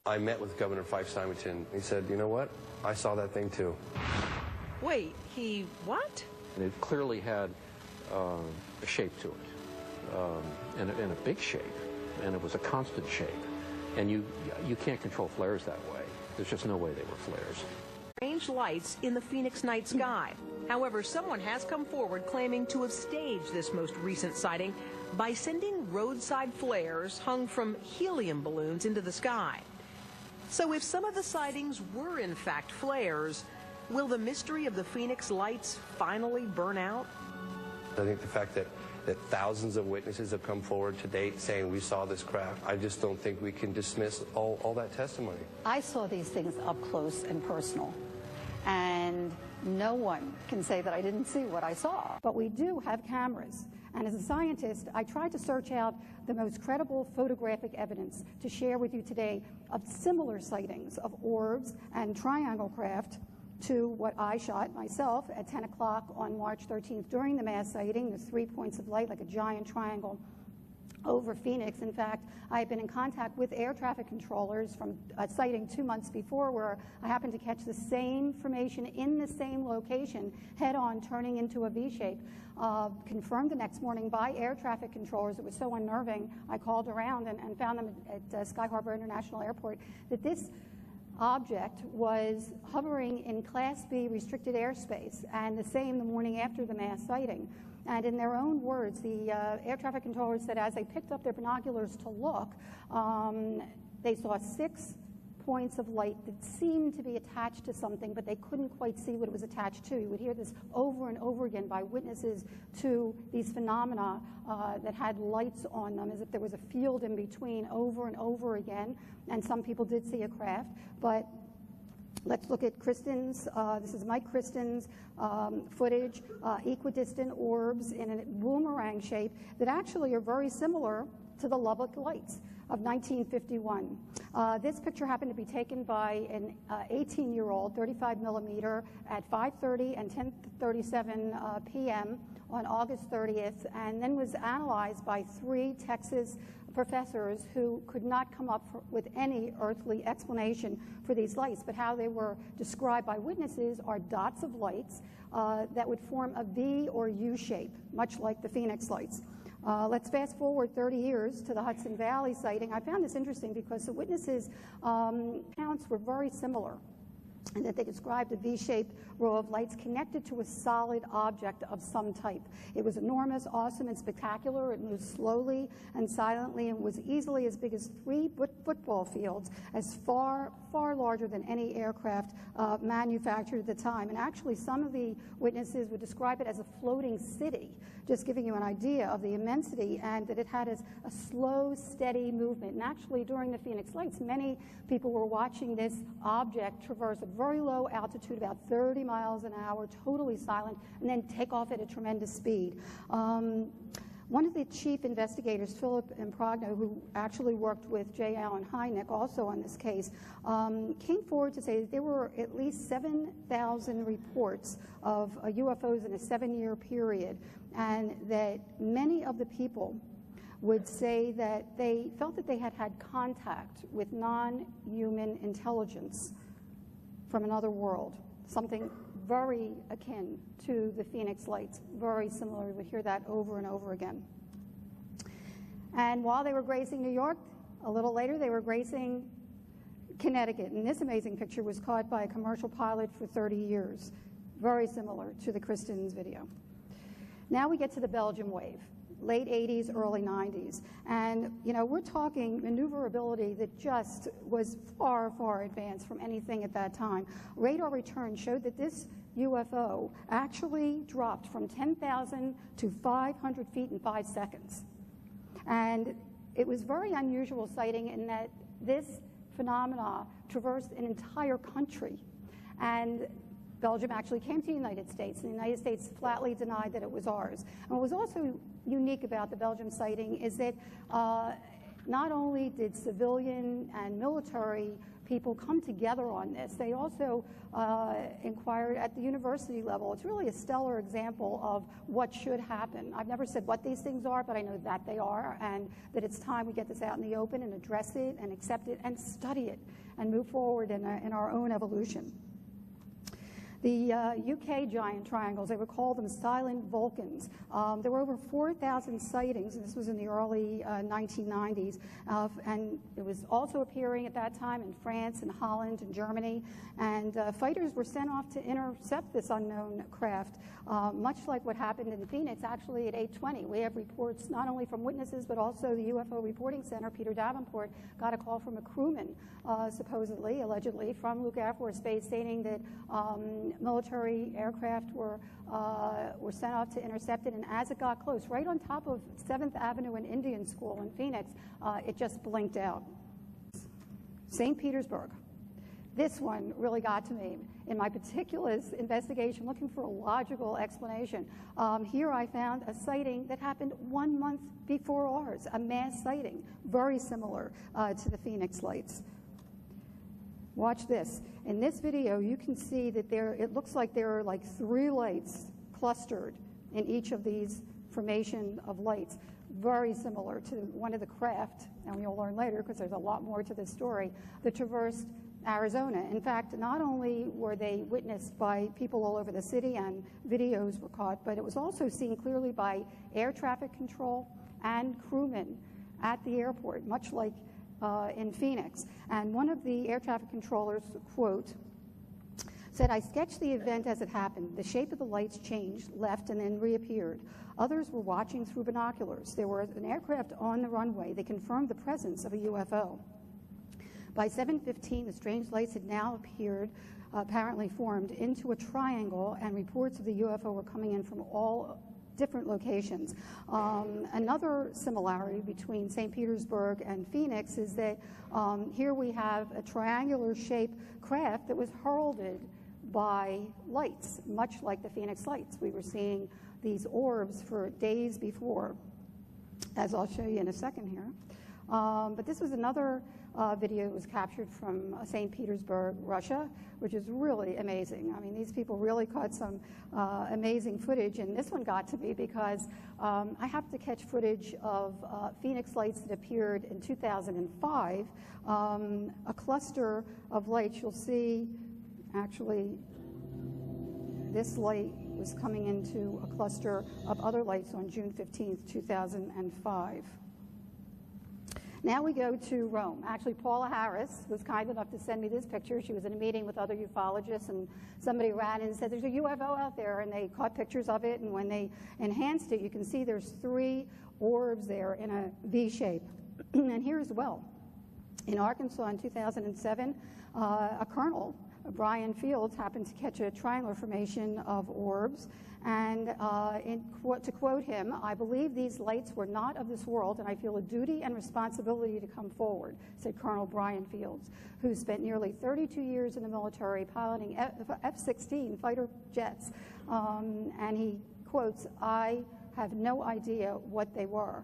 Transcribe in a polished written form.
I met with Governor Fife-Symington. He said, you know what? I saw that thing too. Wait, he what? And it clearly had a shape to it, and a big shape, and it was a constant shape. And you can't control flares that way. There's just no way they were flares. Strange lights in the Phoenix night sky. However, someone has come forward claiming to have staged this most recent sighting by sending roadside flares hung from helium balloons into the sky. So if some of the sightings were in fact flares, will the mystery of the Phoenix lights finally burn out? I think the fact that thousands of witnesses have come forward to date saying we saw this craft, I just don't think we can dismiss all that testimony. I saw these things up close and personal, and no one can say that I didn't see what I saw. But we do have cameras, and as a scientist, I tried to search out the most credible photographic evidence to share with you today of similar sightings of orbs and triangle craft to what I shot myself at 10 o'clock on March 13th during the mass sighting. There's 3 points of light like a giant triangle over Phoenix. In fact, I had been in contact with air traffic controllers from a sighting 2 months before where I happened to catch the same formation in the same location head-on turning into a V-shape. Confirmed the next morning by air traffic controllers. It was so unnerving. I called around and found them at Sky Harbor International Airport that this object was hovering in Class B restricted airspace, and the same the morning after the mass sighting. And in their own words, the air traffic controllers said as they picked up their binoculars to look, they saw 6 points of light that seemed to be attached to something, but they couldn't quite see what it was attached to. You would hear this over and over again by witnesses to these phenomena that had lights on them, as if there was a field in between, over and over again. And some people did see a craft, but let's look at Kristen's, this is Mike Kristen's footage, equidistant orbs in a boomerang shape that actually are very similar to the Lubbock lights of 1951. This picture happened to be taken by an 18-year-old, 35 millimeter, at 5:30 and 10:37 p.m. on August 30th, and then was analyzed by 3 Texas professors who could not come up with any earthly explanation for these lights, but how they were described by witnesses are dots of lights that would form a V or U shape, much like the Phoenix lights. Let's fast forward 30 years to the Hudson Valley sighting. I found this interesting because the witnesses' accounts were very similar, and that they described a V-shaped row of lights connected to a solid object of some type. It was enormous, awesome, and spectacular. It moved slowly and silently and was easily as big as 3 football fields, as far larger than any aircraft manufactured at the time. And actually, some of the witnesses would describe it as a floating city, just giving you an idea of the immensity, and that it had a slow, steady movement. And actually, during the Phoenix lights, many people were watching this object traverse a very low altitude, about 30 miles an hour, totally silent, and then take off at a tremendous speed. One of the chief investigators, Philip Improgno, who actually worked with J. Allen Hynek also on this case, came forward to say that there were at least 7,000 reports of UFOs in a 7-year period, and that many of the people would say that they felt that they had had contact with non-human intelligence from another world, something very akin to the Phoenix lights, very similar. We would hear that over and over again. And while they were gracing New York, a little later they were gracing Connecticut. And this amazing picture was caught by a commercial pilot for 30 years, very similar to the Kristen's video. Now we get to the Belgium wave, late 80s, early 90s. And, you know, we're talking maneuverability that just was far, far advanced from anything at that time. Radar return showed that this UFO actually dropped from 10,000 to 500 feet in 5 seconds. And it was very unusual sighting in that this phenomena traversed an entire country. And Belgium actually came to the United States, and the United States flatly denied that it was ours. And what was also unique about the Belgium sighting is that not only did civilian and military people come together on this. They also inquired at the university level. It's really a stellar example of what should happen. I've never said what these things are, but I know that they are, and that it's time we get this out in the open and address it and accept it and study it and move forward in our own evolution. The UK giant triangles, they would call them silent Vulcans. There were over 4,000 sightings, and this was in the early 1990s, and it was also appearing at that time in France and Holland and Germany, and fighters were sent off to intercept this unknown craft, much like what happened in Phoenix, actually at 8:20. We have reports not only from witnesses, but also the UFO Reporting Center, Peter Davenport, got a call from a crewman, supposedly, allegedly, from Luke Air Force Base, stating that military aircraft were sent off to intercept it, and as it got close, right on top of 7th Avenue and Indian School in Phoenix, it just blinked out. St. Petersburg. This one really got to me. In my particular investigation, looking for a logical explanation, here I found a sighting that happened 1 month before ours, a mass sighting, very similar to the Phoenix lights. Watch this. In this video, you can see that it looks like there are like 3 lights clustered in each of these formation of lights, very similar to one of the craft, and you'll learn later because there's a lot more to this story, that traversed Arizona. In fact, not only were they witnessed by people all over the city and videos were caught, but it was also seen clearly by air traffic control and crewmen at the airport, much like in Phoenix. And one of the air traffic controllers, quote, said, "I sketched the event as it happened. The shape of the lights changed, left, and then reappeared. Others were watching through binoculars. There was an aircraft on the runway. They confirmed the presence of a UFO. By 7:15, the strange lights had now apparently formed into a triangle, and reports of the UFO were coming in from all different locations." Another similarity between St. Petersburg and Phoenix is that here we have a triangular-shaped craft that was heralded by lights, much like the Phoenix lights. We were seeing these orbs for days before, as I'll show you in a second here. But this was another video that was captured from St. Petersburg, Russia, which is really amazing. I mean, these people really caught some amazing footage, and this one got to me because I happened to catch footage of Phoenix lights that appeared in 2005, a cluster of lights. You'll see, actually, this light was coming into a cluster of other lights on June 15th, 2005. Now we go to Rome. Actually, Paula Harris was kind enough to send me this picture. She was in a meeting with other ufologists, and somebody ran in and said, "There's a UFO out there," and they caught pictures of it, and when they enhanced it, you can see there's 3 orbs there in a V shape. And here's well. In Arkansas in 2007, a colonel, Brian Fields, happened to catch a triangular formation of orbs, and to quote him, "I believe these lights were not of this world, and I feel a duty and responsibility to come forward," said Colonel Brian Fields, who spent nearly 32 years in the military piloting F-16 fighter jets. And he quotes, "I have no idea what they were."